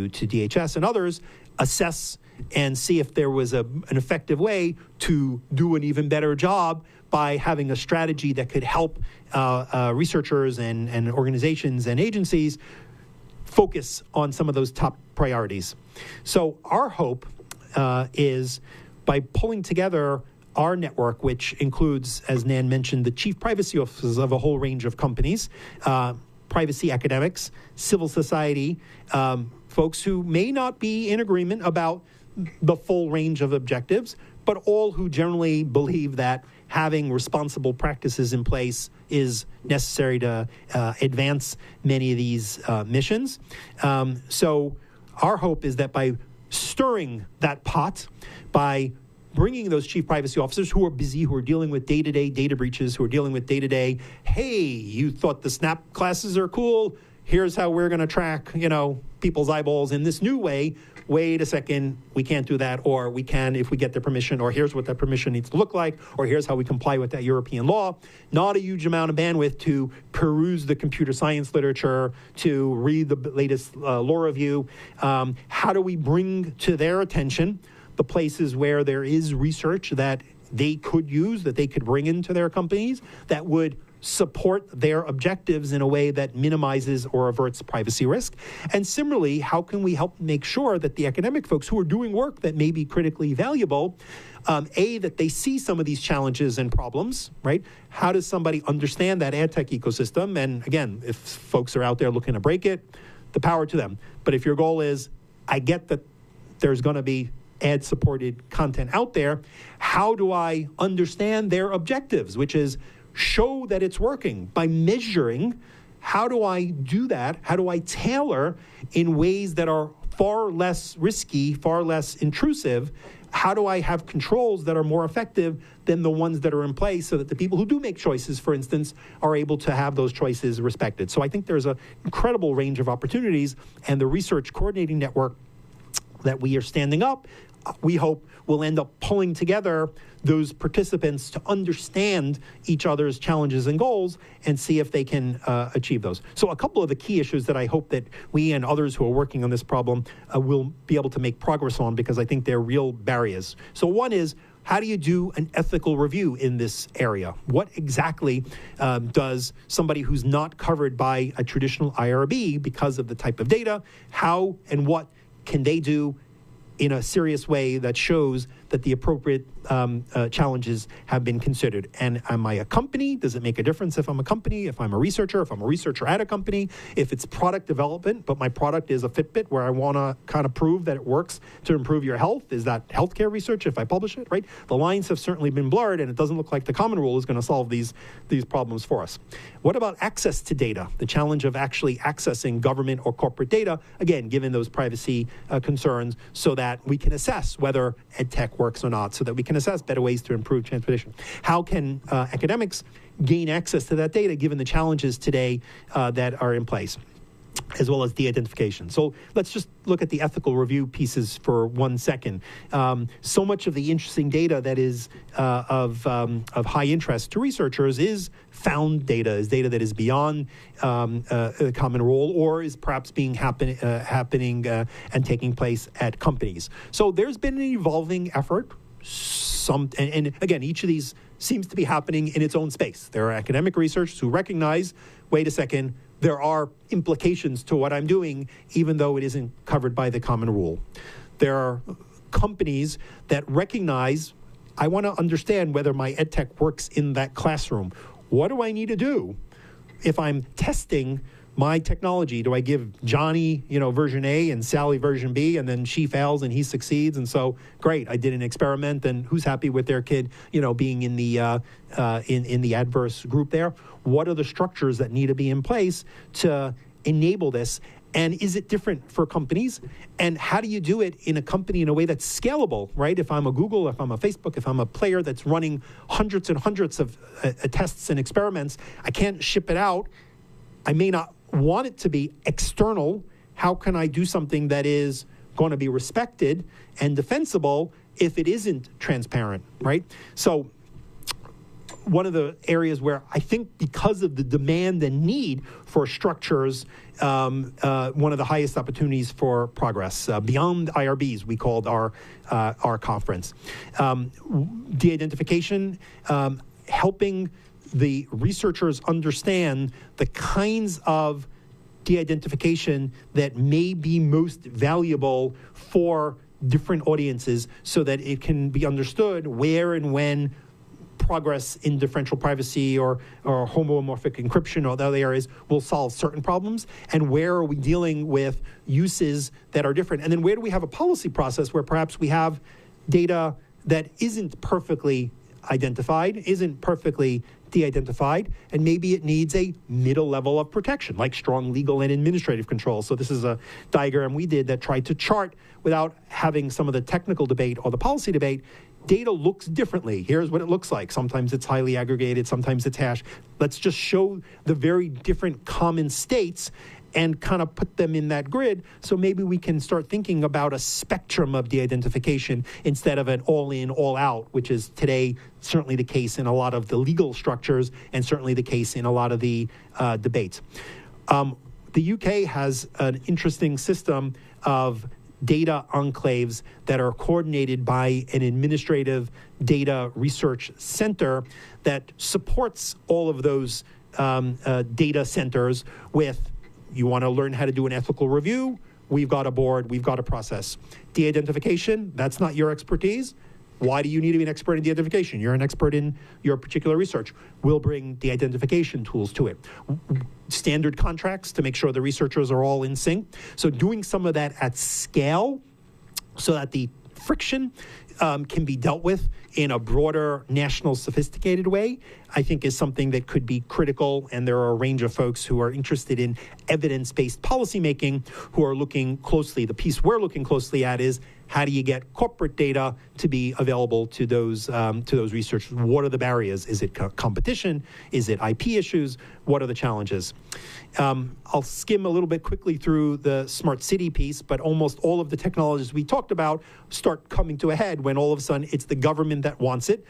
DHS and others, assess and see if there was an effective way to do an even better job by having a strategy that could help researchers and organizations and agencies focus on some of those top priorities. So our hope is by pulling together our network, which includes, as Nan mentioned, the chief privacy officers of a whole range of companies, privacy academics, civil society, folks who may not be in agreement about the full range of objectives, but all who generally believe that having responsible practices in place is necessary to advance many of these missions. So our hope is that by stirring that pot, by bringing those chief privacy officers who are busy, who are dealing with day-to-day data breaches, who are dealing with day-to-day, hey, you thought the SNAP classes are cool, here's how we're going to track, people's eyeballs in this new way. Wait a second, we can't do that, or we can if we get the permission, or here's what that permission needs to look like, or here's how we comply with that European law. Not a huge amount of bandwidth to peruse the computer science literature, to read the latest law review. How do we bring to their attention the places where there is research that they could use, that they could bring into their companies, that would support their objectives in a way that minimizes or averts privacy risk? And similarly, how can we help make sure that the academic folks who are doing work that may be critically valuable, that they see some of these challenges and problems, right? How does somebody understand that ad tech ecosystem? And again, if folks are out there looking to break it, the power to them. But if your goal is, I get that there's going to be ad-supported content out there, how do I understand their objectives, which is show that it's working by measuring? How do I do that? How do I tailor in ways that are far less risky, far less intrusive? How do I have controls that are more effective than the ones that are in place so that the people who do make choices, for instance, are able to have those choices respected? So I think there's an incredible range of opportunities, and the research coordinating network that we are standing up, we hope will end up pulling together those participants to understand each other's challenges and goals and see if they can achieve those. So a couple of the key issues that I hope that we and others who are working on this problem will be able to make progress on, because I think they're real barriers. So one is, how do you do an ethical review in this area? What exactly does somebody who's not covered by a traditional IRB because of the type of data, how and what can they do in a serious way that shows that the appropriate challenges have been considered? And am I a company? Does it make a difference if I'm a company, if I'm a researcher at a company, if it's product development, but my product is a Fitbit where I want to kind of prove that it works to improve your health? Is that healthcare research if I publish it, right? The lines have certainly been blurred, and it doesn't look like the common rule is going to solve these problems for us. What about access to data? The challenge of actually accessing government or corporate data, again, given those privacy concerns, so that we can assess whether ed tech works or not, so that we can assess better ways to improve transportation. How can academics gain access to that data given the challenges today that are in place, as well as de-identification? So let's just look at the ethical review pieces for 1 second. So much of the interesting data that is of high interest to researchers is found data, is data that is beyond the common rule, or is perhaps happening and taking place at companies. So there's been an evolving effort. And again, each of these seems to be happening in its own space. There are academic researchers who recognize, wait a second, there are implications to what I'm doing, even though it isn't covered by the common rule. There are companies that recognize, I want to understand whether my edtech works in that classroom. What do I need to do if I'm testing my technology? Do I give Johnny, version A and Sally version B, and then she fails and he succeeds? And so, great, I did an experiment, and who's happy with their kid, being in the adverse group there? What are the structures that need to be in place to enable this? And is it different for companies? And how do you do it in a company in a way that's scalable, right? If I'm a Google, if I'm a Facebook, if I'm a player that's running hundreds and hundreds of tests and experiments, I can't ship it out. I may not want it to be external. How can I do something that is going to be respected and defensible if it isn't transparent, right? So one of the areas where I think because of the demand and need for structures, one of the highest opportunities for progress beyond IRBs, we called our conference. De-identification, helping the researchers understand the kinds of de-identification that may be most valuable for different audiences, so that it can be understood where and when progress in differential privacy or homomorphic encryption or other areas will solve certain problems, and where are we dealing with uses that are different. And then where do we have a policy process where perhaps we have data that isn't perfectly identified, isn't perfectly de-identified, and maybe it needs a middle level of protection, like strong legal and administrative control. So this is a diagram we did that tried to chart, without having some of the technical debate or the policy debate, data looks differently. Here's what it looks like. Sometimes it's highly aggregated, sometimes it's hashed. Let's just show the very different common states and kind of put them in that grid, so maybe we can start thinking about a spectrum of de-identification instead of an all-in, all-out, which is today certainly the case in a lot of the legal structures and certainly the case in a lot of the debates. The UK has an interesting system of data enclaves that are coordinated by an administrative data research center that supports all of those data centers with, you want to learn how to do an ethical review? We've got a board, we've got a process. De-identification, that's not your expertise. Why do you need to be an expert in de-identification? You're an expert in your particular research. We'll bring de-identification tools to it. Standard contracts to make sure the researchers are all in sync. So doing some of that at scale so that the friction can be dealt with in a broader, national, sophisticated way, I think is something that could be critical. And there are a range of folks who are interested in evidence-based policymaking who are looking closely. The piece we're looking closely at is, how do you get corporate data to be available to those researchers? What are the barriers? Is it competition? Is it IP issues? What are the challenges? I'll skim a little bit quickly through the smart city piece, but almost all of the technologies we talked about start coming to a head when all of a sudden it's the government that wants it.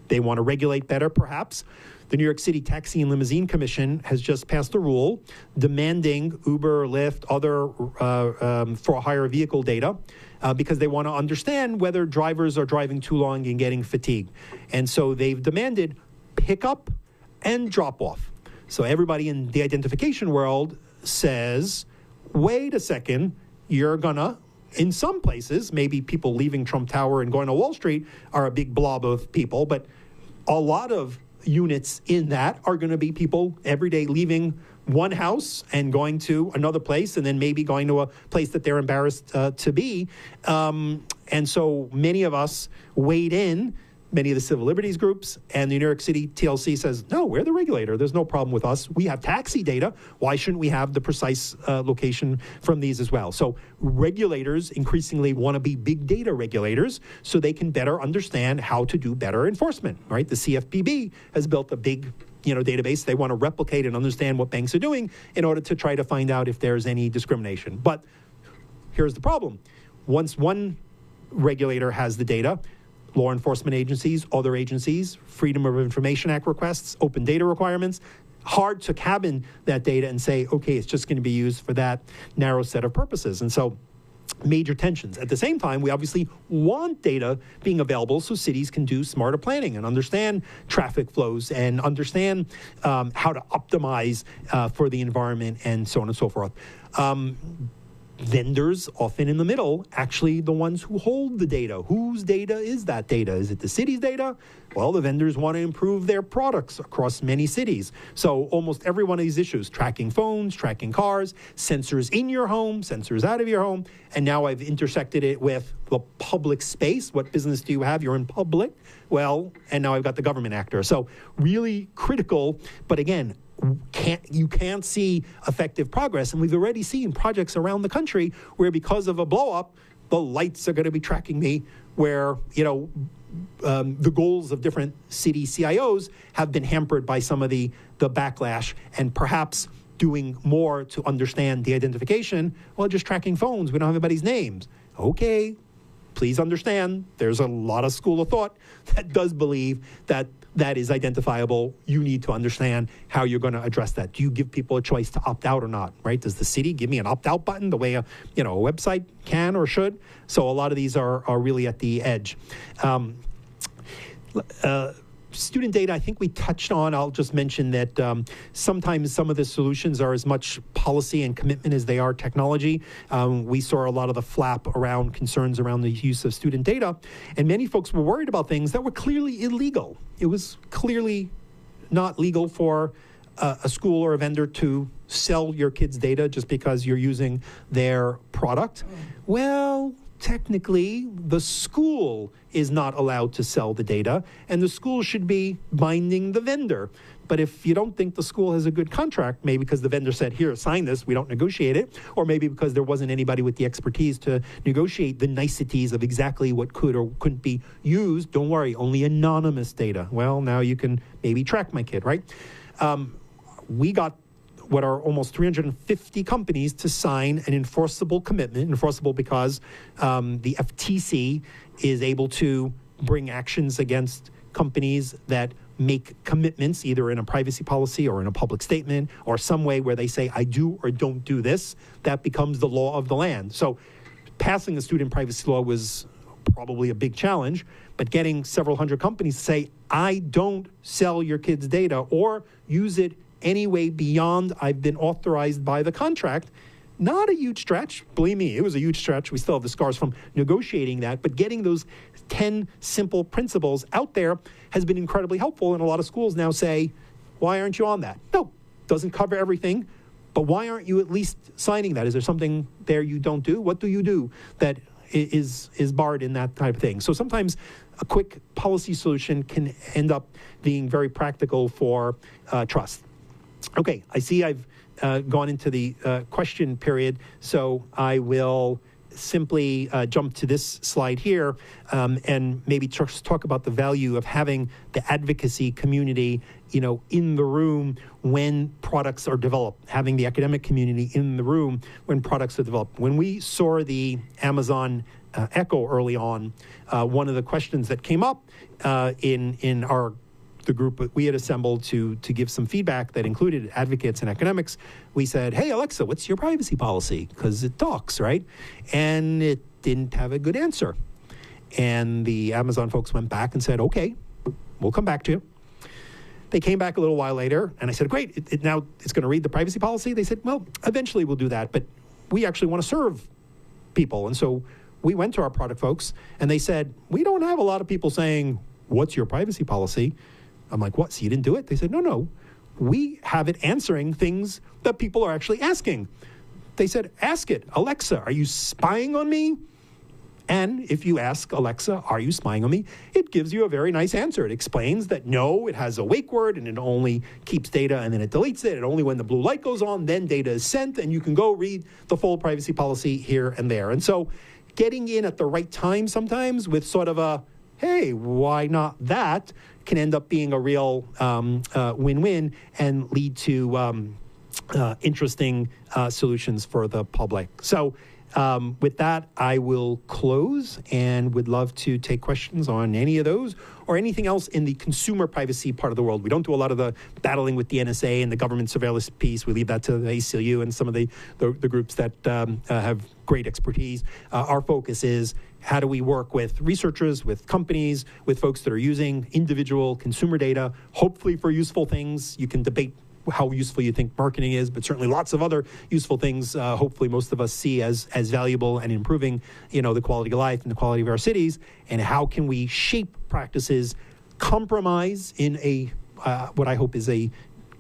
They want to regulate better, perhaps. The New York City Taxi and Limousine Commission has just passed a rule demanding Uber, Lyft, other for-hire vehicle data because they want to understand whether drivers are driving too long and getting fatigued. And so they've demanded pickup and drop-off. So everybody in the identification world says, wait a second, you're gonna, in some places, maybe people leaving Trump Tower and going to Wall Street are a big blob of people, but a lot of units in that are going to be people every day leaving one house and going to another place, and then maybe going to a place that they're embarrassed to be. And so many of us wade in many of the civil liberties groups, and the New York City TLC says, no, we're the regulator. There's no problem with us. We have taxi data. Why shouldn't we have the precise location from these as well? So regulators increasingly want to be big data regulators so they can better understand how to do better enforcement, right? The CFPB has built a big database. They want to replicate and understand what banks are doing in order to try to find out if there's any discrimination. But here's the problem. Once one regulator has the data, law enforcement agencies, other agencies, Freedom of Information Act requests, open data requirements, hard to cabin that data and say, okay, it's just going to be used for that narrow set of purposes. And so major tensions. At the same time, we obviously want data being available so cities can do smarter planning and understand traffic flows and understand how to optimize for the environment and so on and so forth. Vendors, often in the middle, actually the ones who hold the data. Whose data is that data? Is it the city's data? Well, the vendors want to improve their products across many cities. So almost every one of these issues, tracking phones, tracking cars, sensors in your home, sensors out of your home, and now I've intersected it with the public space. What business do you have? You're in public. Well, and now I've got the government actor. So really critical, but again, you can't see effective progress. And we've already seen projects around the country where because of a blow up, the lights are going to be tracking me, where, the goals of different city CIOs have been hampered by some of the backlash, and perhaps doing more to understand the identification. Well, just tracking phones. We don't have anybody's names. Okay. Please understand, there's a lot of school of thought that does believe that that is identifiable. You need to understand how you're going to address that. Do you give people a choice to opt out or not, right? Does the city give me an opt-out button the way a website can or should? So a lot of these are really at the edge. Student data, I think we touched on. I'll just mention that sometimes some of the solutions are as much policy and commitment as they are technology. We saw a lot of the flap around concerns around the use of student data, and many folks were worried about things that were clearly illegal. It was clearly not legal for a school or a vendor to sell your kids' data just because you're using their product. Well, technically, the school is not allowed to sell the data, and the school should be binding the vendor. But if you don't think the school has a good contract, maybe because the vendor said, here, sign this, we don't negotiate it, or maybe because there wasn't anybody with the expertise to negotiate the niceties of exactly what could or couldn't be used, don't worry, only anonymous data. Well, now you can maybe track my kid, right? We got what are almost 350 companies to sign an enforceable commitment, enforceable because the FTC is able to bring actions against companies that make commitments either in a privacy policy or in a public statement or some way where they say, I do or don't do this. That becomes the law of the land. So passing the student privacy law was probably a big challenge, but getting several hundred companies to say, I don't sell your kids' data or use it any way beyond I've been authorized by the contract. Not a huge stretch. Believe me, it was a huge stretch. We still have the scars from negotiating that, but getting those 10 simple principles out there has been incredibly helpful, and a lot of schools now say, why aren't you on that? No, doesn't cover everything, but why aren't you at least signing that? Is there something there you don't do? What do you do that is barred in that type of thing? So sometimes a quick policy solution can end up being very practical for trust. Okay, I see I've gone into the question period, so I will simply jump to this slide here and maybe just talk about the value of having the advocacy community, in the room when products are developed, having the academic community in the room when products are developed. When we saw the Amazon Echo early on, one of the questions that came up in the group that we had assembled to give some feedback that included advocates and academics, we said, hey, Alexa, what's your privacy policy? Because it talks, right? And it didn't have a good answer. And the Amazon folks went back and said, okay, we'll come back to you. They came back a little while later, and I said, great, now it's going to read the privacy policy? They said, well, eventually we'll do that, but we actually want to serve people. And so we went to our product folks, and they said, we don't have a lot of people saying, what's your privacy policy? I'm like, what, so you didn't do it? They said, no, we have it answering things that people are actually asking. They said, ask it, Alexa, are you spying on me? And if you ask Alexa, are you spying on me? It gives you a very nice answer. It explains that no, it has a wake word and it only keeps data and then it deletes it. And only when the blue light goes on, then data is sent and you can go read the full privacy policy here and there. And so getting in at the right time sometimes with sort of a, hey, why not that, can end up being a real win-win and lead to interesting solutions for the public. So with that, I will close and would love to take questions on any of those or anything else in the consumer privacy part of the world. We don't do a lot of the battling with the NSA and the government surveillance piece. We leave that to the ACLU and some of the groups that have great expertise. Our focus is how do we work with researchers, with companies, with folks that are using individual consumer data, hopefully for useful things. You can debate how useful you think marketing is, but certainly lots of other useful things, hopefully most of us see as valuable and improving, the quality of life and the quality of our cities, and how can we shape practices, compromise in a, what I hope is a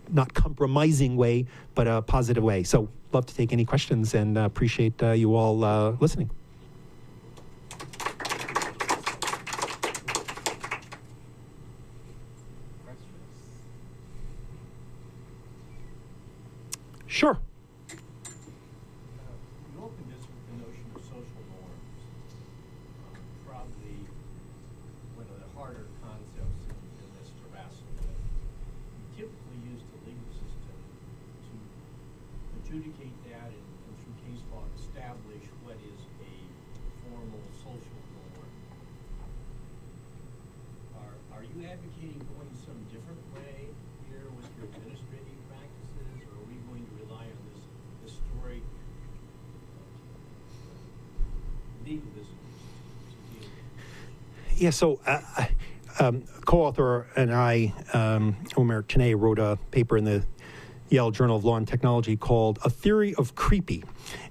not compromising way, but a positive way. So love to take any questions and appreciate you all listening. Sure. You opened this with the notion of social norms, probably one of the harder concepts in this to wrestle with. We typically use the legal system to adjudicate that and through case law establish what is a formal social norm. Are you advocating going some different way here with your administrative practices, or are we going to rely on this historic legalism to deal with? Yeah, so co-author and I, Omer Cheney, wrote a paper in the Yale Journal of Law and Technology called A Theory of Creepy.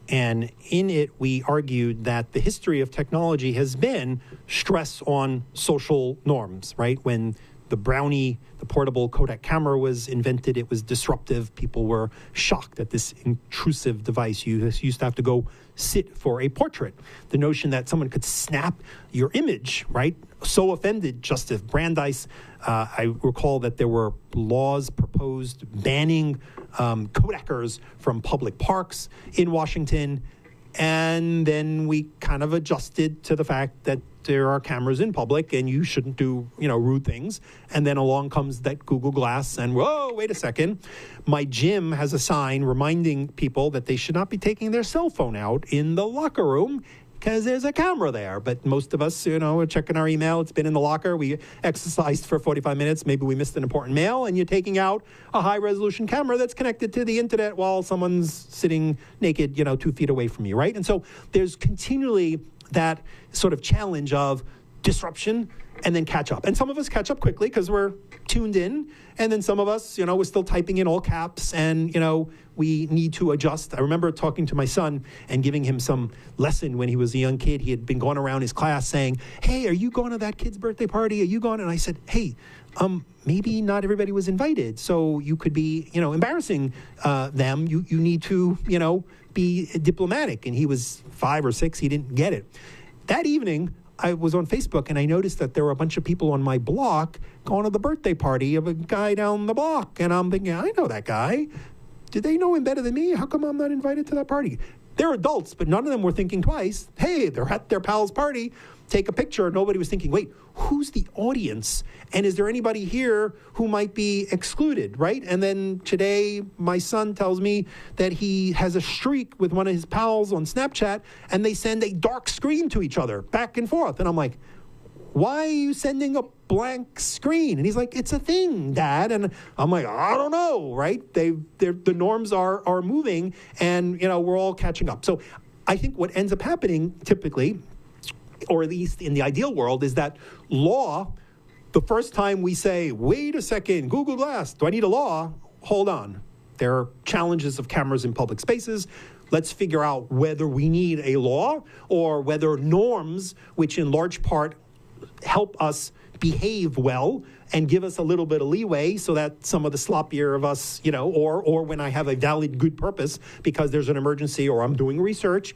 And in it, we argued that the history of technology has been stress on social norms, right? When the Brownie, the portable Kodak camera was invented, it was disruptive. People were shocked at this intrusive device. You used to have to go sit for a portrait. The notion that someone could snap your image, right? So offended Justice Brandeis. I recall that there were laws proposed banning Kodakers from public parks in Washington. And then we kind of adjusted to the fact that there are cameras in public and you shouldn't do, rude things. And then along comes that Google Glass and, whoa, wait a second. My gym has a sign reminding people that they should not be taking their cell phone out in the locker room because there's a camera there. But most of us, are checking our email. It's been in the locker. We exercised for 45 minutes. Maybe we missed an important mail, and you're taking out a high-resolution camera that's connected to the internet while someone's sitting naked, 2 feet away from you, right? And so there's continually that sort of challenge of disruption and then catch up. And some of us catch up quickly because we're tuned in. And then some of us, we're still typing in all caps and, we need to adjust. I remember talking to my son and giving him some lesson when he was a young kid. He had been going around his class saying, hey, are you going to that kid's birthday party? Are you going? And I said, hey, maybe not everybody was invited. So you could be, embarrassing them. You need to, be diplomatic. And he was 5 or 6. He didn't get it. That evening, I was on Facebook and I noticed that there were a bunch of people on my block going to the birthday party of a guy down the block. And I'm thinking, I know that guy. Did they know him better than me? How come I'm not invited to that party? They're adults, but none of them were thinking twice. Hey, they're at their pal's party. Take a picture. Nobody was thinking, wait, who's the audience? And is there anybody here who might be excluded, right? And then today, my son tells me that he has a streak with one of his pals on Snapchat, and they send a dark screen to each other, back and forth. And I'm like, why are you sending a blank screen? And he's like, it's a thing, Dad. And I'm like, I don't know, right? The norms are moving, and we're all catching up. So I think what ends up happening typically, or at least in the ideal world, is that law, the first time we say, wait a second, Google Glass, do I need a law? Hold on. There are challenges of cameras in public spaces. Let's figure out whether we need a law or whether norms, which in large part help us behave well and give us a little bit of leeway so that some of the sloppier of us, or when I have a valid good purpose because there's an emergency or I'm doing research,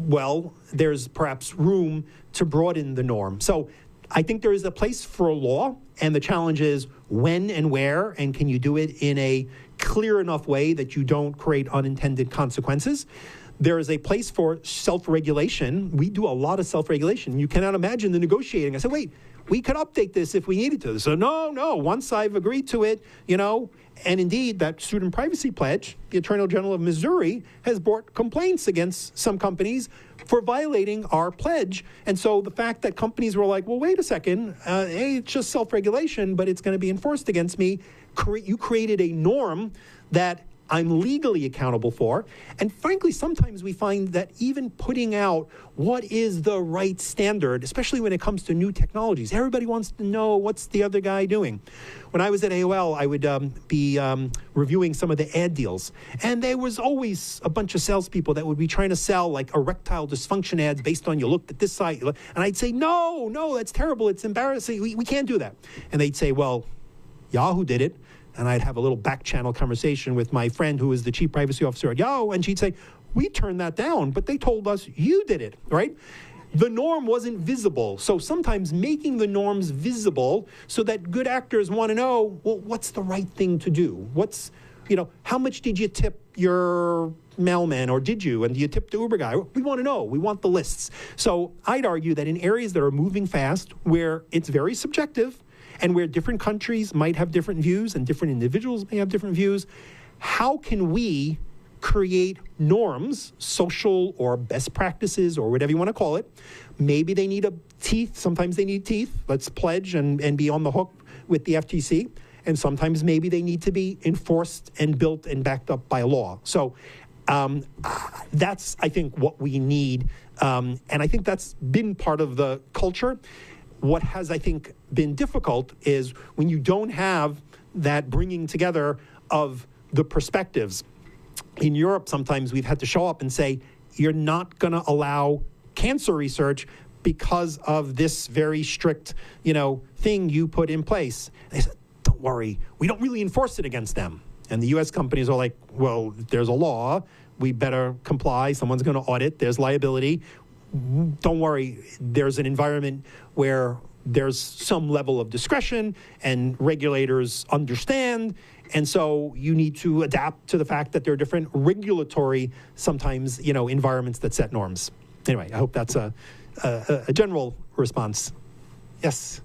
well, there's perhaps room to broaden the norm. So I think there is a place for a law, and the challenge is when and where, and can you do it in a clear enough way that you don't create unintended consequences. There is a place for self-regulation. We do a lot of self-regulation. You cannot imagine the negotiating. I said, wait, we could update this if we needed to. So no, once I've agreed to it, and indeed that student privacy pledge, the Attorney General of Missouri has brought complaints against some companies for violating our pledge. And so the fact that companies were like, well, wait a second, hey, it's just self-regulation, but it's going to be enforced against me. You created a norm that I'm legally accountable for. And frankly, sometimes we find that even putting out what is the right standard, especially when it comes to new technologies, everybody wants to know what's the other guy doing. When I was at AOL, I would be reviewing some of the ad deals. And there was always a bunch of salespeople that would be trying to sell like erectile dysfunction ads based on you looked at this site. And I'd say, no, that's terrible. It's embarrassing. We can't do that. And they'd say, well, Yahoo did it. And I'd have a little back channel conversation with my friend who is the chief privacy officer at Yahoo, and she'd say, we turned that down, but they told us you did it, right? The norm wasn't visible. So sometimes making the norms visible so that good actors want to know, well, what's the right thing to do? How much did you tip your mailman, or did you? And do you tip the Uber guy? We want to know. We want the lists. So I'd argue that in areas that are moving fast, where it's very subjective, and where different countries might have different views and different individuals may have different views, how can we create norms, social or best practices or whatever you want to call it? Maybe they need teeth. Sometimes they need teeth. Let's pledge and be on the hook with the FTC. And sometimes maybe they need to be enforced and built and backed up by law. So that's, I think, what we need. And I think that's been part of the culture. What has, I think, been difficult is when you don't have that bringing together of the perspectives. In Europe, sometimes we've had to show up and say, you're not going to allow cancer research because of this very strict, thing you put in place. And they said, don't worry, we don't really enforce it against them. And the U.S. companies are like, well, there's a law, we better comply, someone's going to audit, there's liability. Don't worry, there's an environment where there's some level of discretion and regulators understand. And so you need to adapt to the fact that there are different regulatory, sometimes, environments that set norms. Anyway, I hope that's a general response. Yes?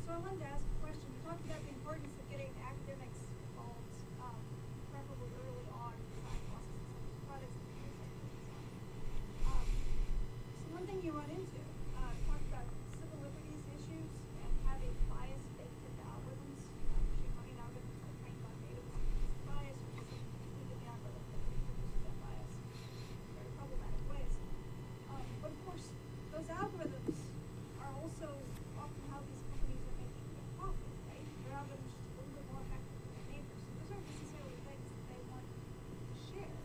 So I wanted to ask a question. You talked about the importance of getting academics involved, preferably early on in the design process of products and so one thing you run into, talked about civil liberties issues and having bias baked into algorithms. Machine learning algorithms are trained on data with bias, which is included in the algorithm that reproduces that bias in very problematic ways. But of course, those algorithms are also often how these companies are making their profit, right? Their algorithms are just a little bit more effective than their neighbors. So those aren't necessarily things that they want to share.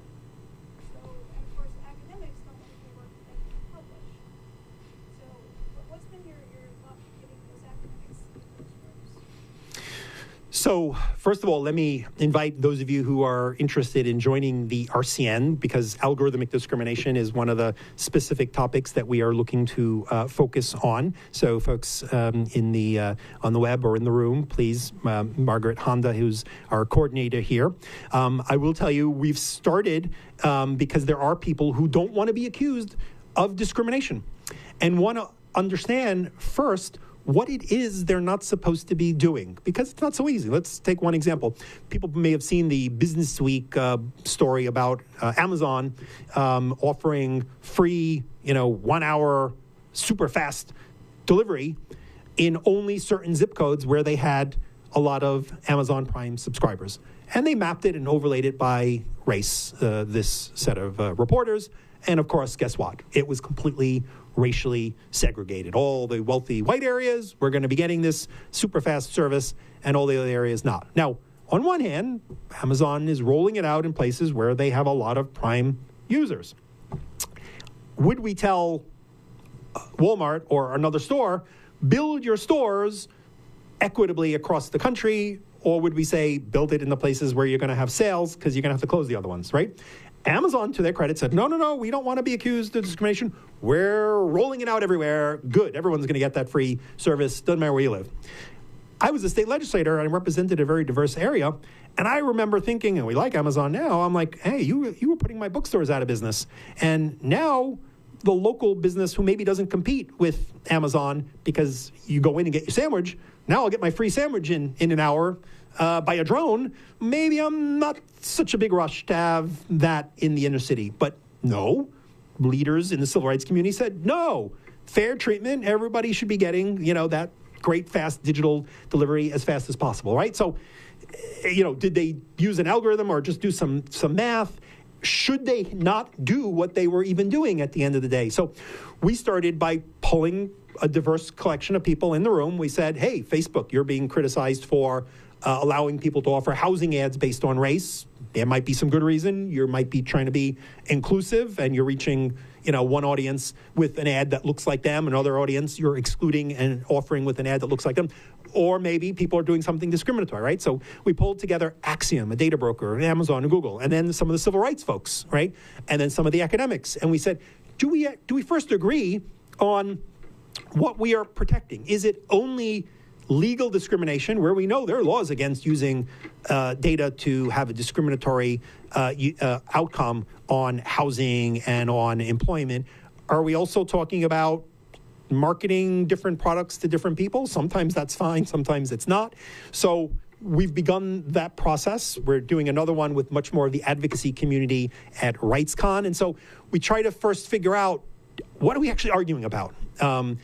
So, and of course, academics don't want their work that they can publish. So, what's been your thought for giving those academics those works? So, first of all, let me invite those of you who are interested in joining the RCN, because algorithmic discrimination is one of the specific topics that we are looking to focus on. So, folks on the web or in the room, please, Margaret Honda, who's our coordinator here. I will tell you, we've started because there are people who don't want to be accused of discrimination and want to understand first what it is they're not supposed to be doing, because it's not so easy. Let's take one example. People may have seen the Business Week story about Amazon offering free, 1 hour super fast delivery in only certain zip codes where they had a lot of Amazon Prime subscribers. And they mapped it and overlaid it by race, this set of reporters. And of course, guess what? It was completely racially segregated. All the wealthy white areas were going to be getting this super fast service, and all the other areas not. Now, on one hand, Amazon is rolling it out in places where they have a lot of Prime users. Would we tell Walmart or another store, build your stores equitably across the country, or would we say build it in the places where you're going to have sales because you're going to have to close the other ones, right? Amazon, to their credit, said, no, we don't want to be accused of discrimination. We're rolling it out everywhere. Good, everyone's going to get that free service, doesn't matter where you live. I was a state legislator and I represented a very diverse area. And I remember thinking, and we like Amazon now, I'm like, hey, you were putting my bookstores out of business. And now the local business who maybe doesn't compete with Amazon because you go in and get your sandwich, now I'll get my free sandwich in an hour by a drone. Maybe I'm not such a big rush to have that in the inner city. But no, leaders in the civil rights community said, no, fair treatment, everybody should be getting, that great fast digital delivery as fast as possible, right? So, did they use an algorithm or just do some math? Should they not do what they were even doing at the end of the day? So we started by pulling a diverse collection of people in the room. We said, hey, Facebook, you're being criticized for allowing people to offer housing ads based on race. There might be some good reason. You might be trying to be inclusive and you're reaching one audience with an ad that looks like them, another audience you're excluding and offering with an ad that looks like them. Or maybe people are doing something discriminatory, right? So we pulled together Axiom, a data broker, and Amazon and Google, and then some of the civil rights folks, right? And then some of the academics. And we said, do we first agree on what we are protecting? Is it only legal discrimination, where we know there are laws against using data to have a discriminatory outcome on housing and on employment? Are we also talking about marketing different products to different people? Sometimes that's fine, sometimes it's not. So we've begun that process. We're doing another one with much more of the advocacy community at RightsCon. And so we try to first figure out, what are we actually arguing about? And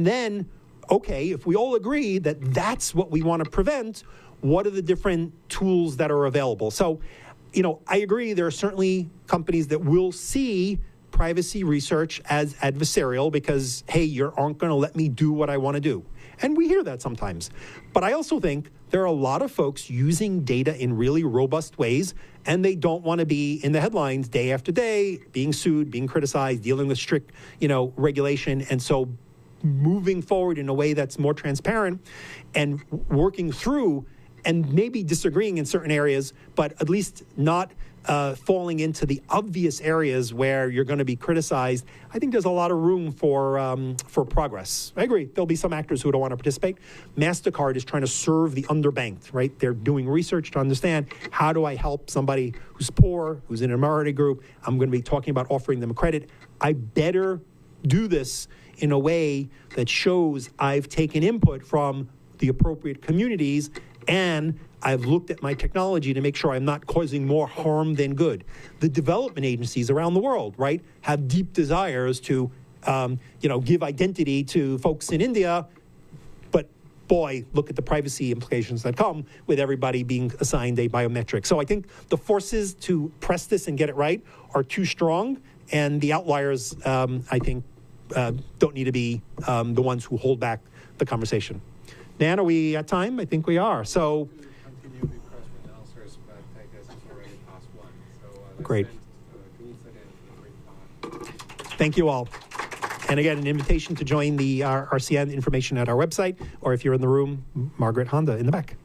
then, okay, if we all agree that that's what we want to prevent, what are the different tools that are available? So, I agree there are certainly companies that will see privacy research as adversarial because, hey, you aren't going to let me do what I want to do. And we hear that sometimes. But I also think there are a lot of folks using data in really robust ways, and they don't want to be in the headlines day after day, being sued, being criticized, dealing with strict, regulation. And so moving forward in a way that's more transparent and working through and maybe disagreeing in certain areas, but at least not falling into the obvious areas where you're going to be criticized. I think there's a lot of room for progress. I agree. There'll be some actors who don't want to participate. MasterCard is trying to serve the underbanked, right? They're doing research to understand, how do I help somebody who's poor, who's in a minority group? I'm going to be talking about offering them credit. I better do this in a way that shows I've taken input from the appropriate communities and I've looked at my technology to make sure I'm not causing more harm than good. The development agencies around the world, right, have deep desires to, give identity to folks in India. But boy, look at the privacy implications that come with everybody being assigned a biometric. So I think the forces to press this and get it right are too strong, and the outliers, I think, don't need to be the ones who hold back the conversation. Dan, are we at time? I think we are. So. Continue the question and answers, but I guess it's already past one. So great. Great. Thank you all. And again, an invitation to join the RCN information at our website, or if you're in the room, Margaret Honda in the back.